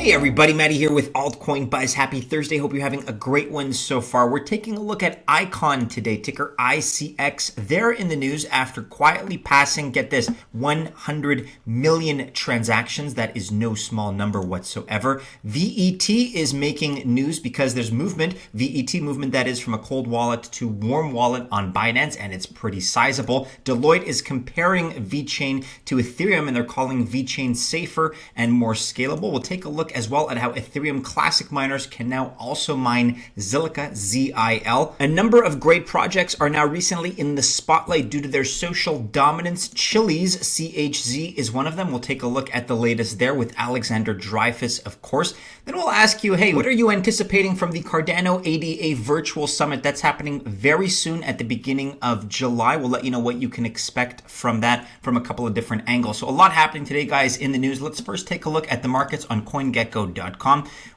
Hey everybody, Matty here with Altcoin Buzz. Happy Thursday. Hope you're having a great one so far. We're taking a look at Icon today, ticker ICX. They're in the news after quietly passing, get this, 100 million transactions. That is no small number whatsoever. VET is making news because there's movement, VET movement that is from a cold wallet to warm wallet on Binance, and it's pretty sizable. Deloitte is comparing Vechain to Ethereum, and they're calling Vechain safer and more scalable. We'll take a look as well at how Ethereum Classic miners can now also mine Zilliqa ZIL. A number of great projects are now recently in the spotlight due to their social dominance. Chiliz CHZ is one of them. We'll take a look at the latest there with Alexander Dreyfus, of course. Then we'll ask you, hey, what are you anticipating from the Cardano ADA virtual summit that's happening very soon at the beginning of July? We'll let you know what you can expect from that from a couple of different angles. So a lot happening today, guys, in the news. Let's first take a look at the markets on CoinGecko.com.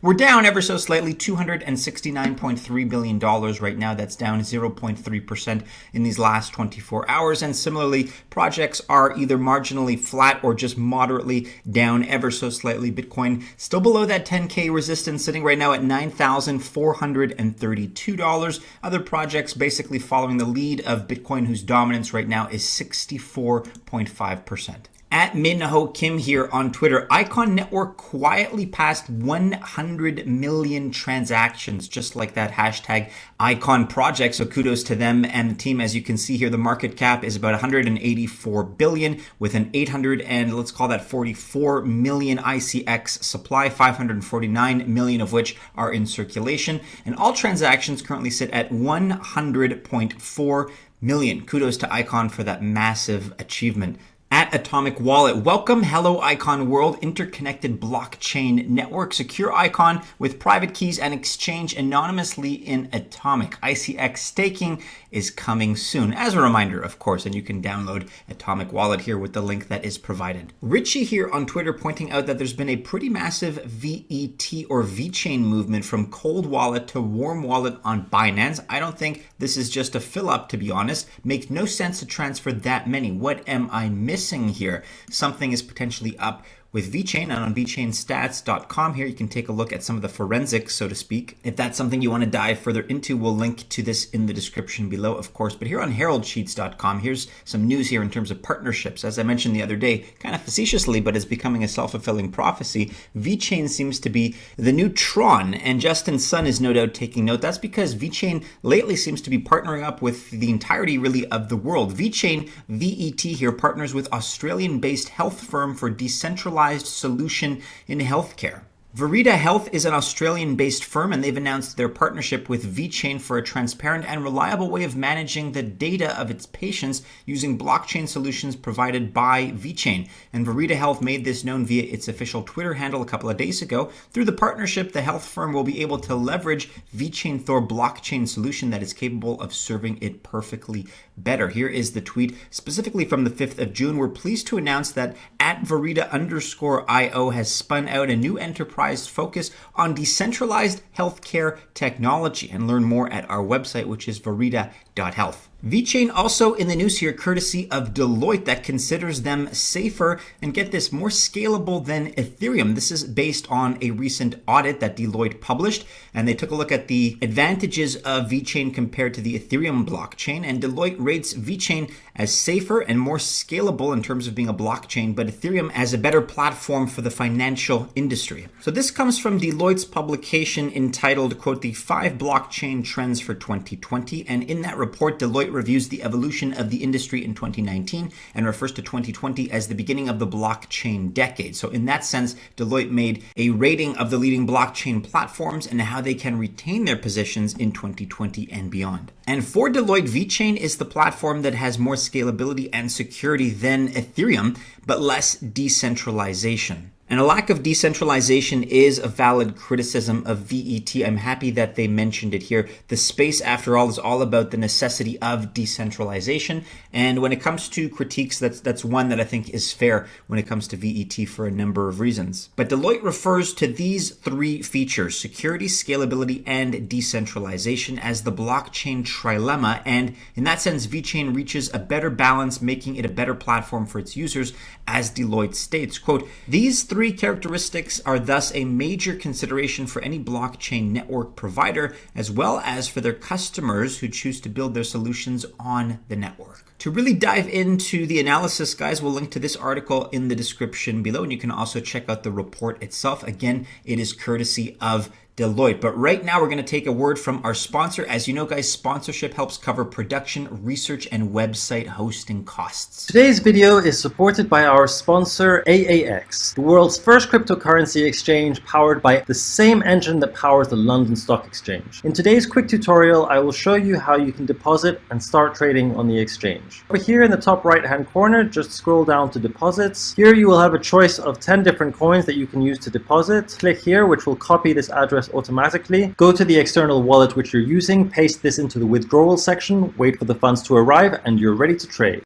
We're down ever so slightly, $269.3 billion right now. That's down 0.3% in these last 24 hours. And similarly, projects are either marginally flat or just moderately down ever so slightly. Bitcoin still below that 10K resistance, sitting right now at $9,432. Other projects basically following the lead of Bitcoin, whose dominance right now is 64.5%. At Minho Kim here on Twitter, Icon Network quietly passed 100 million transactions, just like that hashtag Icon project. So kudos to them and the team. As you can see here, the market cap is about 184 billion with an 800 and let's call that 44 million ICX supply, 549 million of which are in circulation. And all transactions currently sit at 100.4 million. Kudos to Icon for that massive achievement. At Atomic Wallet, welcome, hello Icon World, interconnected blockchain network. Secure Icon with private keys and exchange anonymously in Atomic. ICX staking is coming soon. As a reminder, of course, and you can download Atomic Wallet here with the link that is provided. Richie here on Twitter pointing out that there's been a pretty massive VET or Vechain movement from cold wallet to warm wallet on Binance. I don't think this is just a fill up, to be honest. Makes no sense to transfer that many. What am I missing here? Something is potentially up with Vechain, and on VechainStats.com here you can take a look at some of the forensics, so to speak. If that's something you want to dive further into, we'll link to this in the description below, of course. But here on HeraldSheets.com, here's some news here in terms of partnerships. As I mentioned the other day, kind of facetiously, but it's becoming a self-fulfilling prophecy, Vechain seems to be the new Tron, and Justin Sun is no doubt taking note. That's because Vechain lately seems to be partnering up with the entirety, really, of the world. Vechain, VET here, partners with Australian-based health firm for decentralized solution in healthcare. Verida Health is an Australian-based firm, and they've announced their partnership with Vechain for a transparent and reliable way of managing the data of its patients using blockchain solutions provided by Vechain. And Verida Health made this known via its official Twitter handle a couple of days ago. Through the partnership, the health firm will be able to leverage Vechain Thor blockchain solution that is capable of serving it perfectly better. Here is the tweet specifically from the 5th of June. We're pleased to announce that at Verida_IO has spun out a new enterprise focus on decentralized healthcare technology, and learn more at our website, which is verida.health. Vechain also in the news here, courtesy of Deloitte, that considers them safer and, get this, more scalable than Ethereum. This is based on a recent audit that Deloitte published, and they took a look at the advantages of Vechain compared to the Ethereum blockchain, and Deloitte rates Vechain as safer and more scalable in terms of being a blockchain, but Ethereum as a better platform for the financial industry. So this comes from Deloitte's publication entitled, quote, The 5 Blockchain Trends for 2020, and in that report, Deloitte reviews the evolution of the industry in 2019 and refers to 2020 as the beginning of the blockchain decade. So in that sense, Deloitte made a rating of the leading blockchain platforms and how they can retain their positions in 2020 and beyond. And for Deloitte, Vechain is the platform that has more scalability and security than Ethereum, but less decentralization. And a lack of decentralization is a valid criticism of VET. I'm happy that they mentioned it here. The space, after all, is all about the necessity of decentralization. And when it comes to critiques, that's one that I think is fair when it comes to VET for a number of reasons. But Deloitte refers to these 3 features, security, scalability, and decentralization, as the blockchain trilemma. And in that sense, Vechain reaches a better balance, making it a better platform for its users, as Deloitte states, quote, these 3 3 characteristics are thus a major consideration for any blockchain network provider, as well as for their customers who choose to build their solutions on the network. To really dive into the analysis, guys, we'll link to this article in the description below, and you can also check out the report itself. Again, it is courtesy of Deloitte. But right now, we're going to take a word from our sponsor. As you know, guys, sponsorship helps cover production, research, and website hosting costs. Today's video is supported by our sponsor, AAX, the world's first cryptocurrency exchange powered by the same engine that powers the London Stock Exchange. In today's quick tutorial, I will show you how you can deposit and start trading on the exchange. Over here in the top right-hand corner, just scroll down to deposits. Here you will have a choice of 10 different coins that you can use to deposit. Click here, which will copy this address automatically. Go to the external wallet which you're using, paste this into the withdrawal section, wait for the funds to arrive, and you're ready to trade.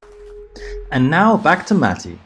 And now back to Matty.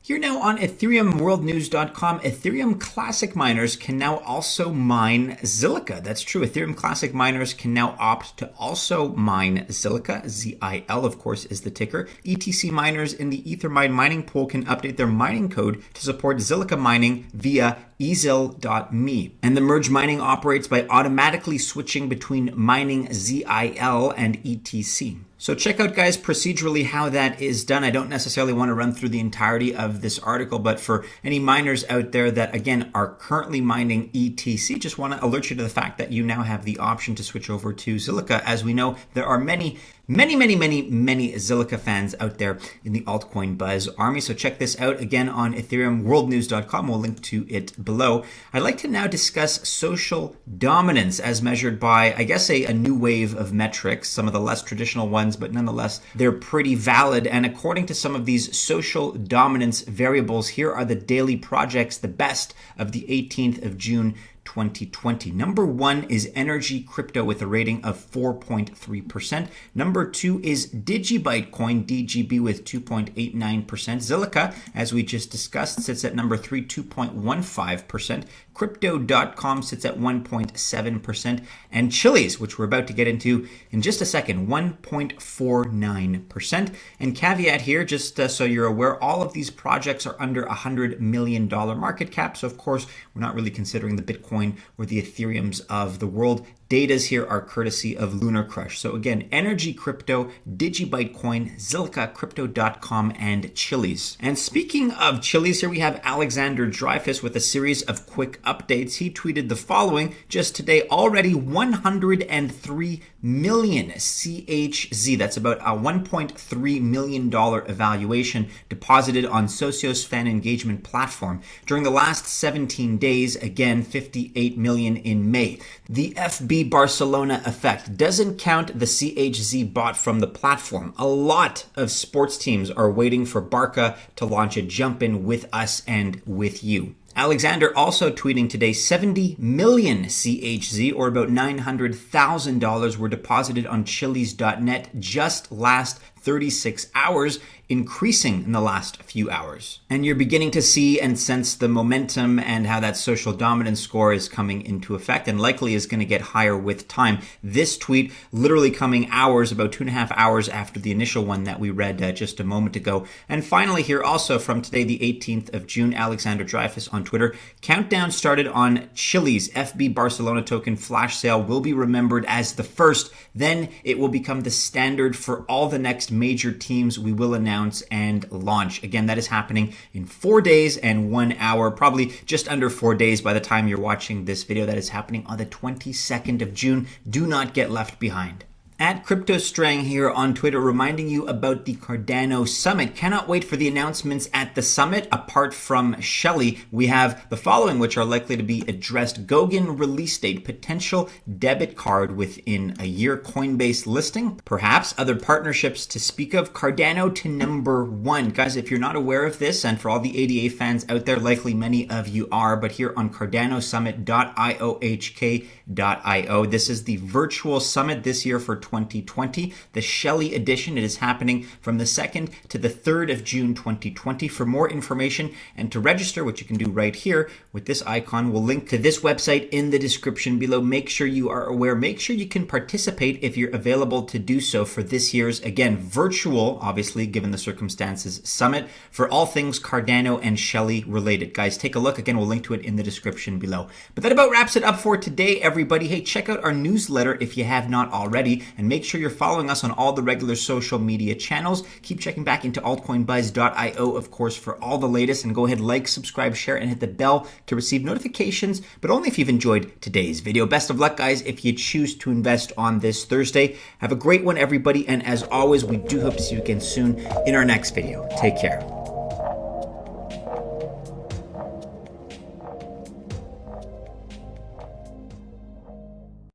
Here now on EthereumWorldNews.com, Ethereum Classic miners can now also mine Zilliqa. That's true. Ethereum Classic miners can now opt to also mine Zilliqa. ZIL, of course, is the ticker. ETC miners in the Ethermine mining pool can update their mining code to support Zilliqa mining via ezil.me. And the merge mining operates by automatically switching between mining ZIL and ETC. So check out, guys, procedurally how that is done. I don't necessarily want to run through the entirety of this article, but for any miners out there that, again, are currently mining ETC, just want to alert you to the fact that you now have the option to switch over to Zilliqa. As we know, there are many Zilliqa fans out there in the altcoin buzz army. So check this out again on EthereumWorldNews.com. We'll link to it below. I'd like to now discuss social dominance as measured by, I guess, a new wave of metrics, some of the less traditional ones, but nonetheless, they're pretty valid. And according to some of these social dominance variables, here are the daily projects, the best of the 18th of June, 2020. Number 1 is Energi Crypto with a rating of 4.3%. Number 2 is Digibyte Coin DGB with 2.89%. Zilliqa, as we just discussed, sits at number 3, 2.15%. Crypto.com sits at 1.7%. And Chiliz, which we're about to get into in just a second, 1.49%. And caveat here, just so you're aware, all of these projects are under $100 million market cap. So of course, we're not really considering the Bitcoin or the Ethereums of the world. Datas here are courtesy of Lunar Crush. So again, Energi Crypto, Digibyte Coin, Zilliqa, Crypto.com, and Chiliz. And speaking of Chiliz, here we have Alexander Dreyfus with a series of quick updates. He tweeted the following just today: already 103 million CHZ, that's about a $1.3 million evaluation, deposited on Socios fan engagement platform. During the last 17 days, again, 58 million in May. The FB Barcelona effect doesn't count the CHZ bought from the platform. A lot of sports teams are waiting for Barca to launch a jump in with us and with you. Alexander also tweeting today, 70 million CHZ, or about $900,000, were deposited on Chiliz.net just last 36 hours, increasing in the last few hours. And you're beginning to see and sense the momentum and how that social dominance score is coming into effect and likely is going to get higher with time. This tweet literally coming hours, about 2.5 hours after the initial one that we read just a moment ago. And finally here also from today, the 18th of June, Alexander Dreyfus on Twitter, countdown started on Chiliz. FB Barcelona token flash sale will be remembered as the first. Then it will become the standard for all the next major teams we will announce and launch. Again, that is happening in 4 days and 1 hour, probably just under 4 days by the time you're watching this video. That is happening on the 22nd of June. Do not get left behind. At CryptoStrang here on Twitter, reminding you about the Cardano Summit. Cannot wait for the announcements at the summit. Apart from Shelly, we have the following, which are likely to be addressed. Goguen release date, potential debit card within a year, Coinbase listing, perhaps other partnerships to speak of. Cardano to number 1. Guys, if you're not aware of this, and for all the ADA fans out there, likely many of you are, but here on CardanoSummit.iohk.io, this is the virtual summit this year for 2020, the Shelly edition. It is happening from the 2nd to the 3rd of June 2020. For more information and to register, which you can do right here with this icon, we'll link to this website in the description below. Make sure you are aware. Make sure you can participate if you're available to do so for this year's, again, virtual, obviously, given the circumstances, summit for all things Cardano and Shelly related. Guys, take a look. Again, we'll link to it in the description below. But that about wraps it up for today, everybody. Hey, check out our newsletter if you have not already, and make sure you're following us on all the regular social media channels. Keep checking back into altcoinbuzz.io, of course, for all the latest, and go ahead, like, subscribe, share, and hit the bell to receive notifications, but only if you've enjoyed today's video. Best of luck, guys, if you choose to invest on this Thursday. Have a great one, everybody, and as always, we do hope to see you again soon in our next video. Take care.